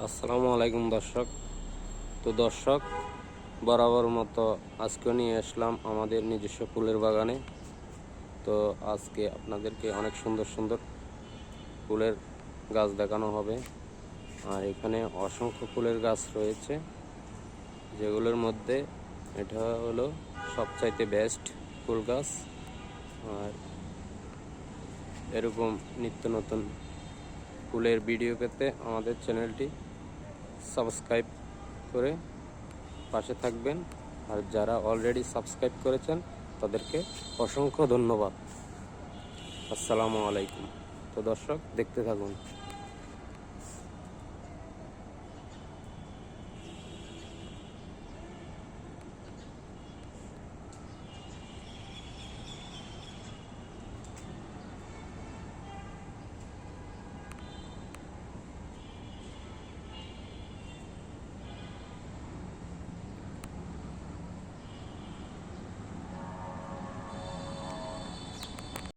আসসালামু আলাইকুম দর্শক। দর্শক, বরাবর মতো আজকে নিয়ে আসলাম আমাদের নিজস্ব ফুলের বাগানে। আজকে আপনাদেরকে অনেক সুন্দর সুন্দর ফুলের গাছ দেখানো হবে। আর এখানে অসংখ্য ফুলের গাছ রয়েছে, যেগুলোর মধ্যে এটা হলো সবচাইতে বেস্ট ফুল গাছ। আর এরকম নিত্য নতুন ফুলের ভিডিও পেতে আমাদের চ্যানেলটি সাবস্ক্রাইব করে পাশে থাকবেন। আর যারা অলরেডি সাবস্ক্রাইব করেছেন তাদেরকে অসংখ্য ধন্যবাদ। আসসালামু আলাইকুম। দর্শক, দেখতে থাকুন।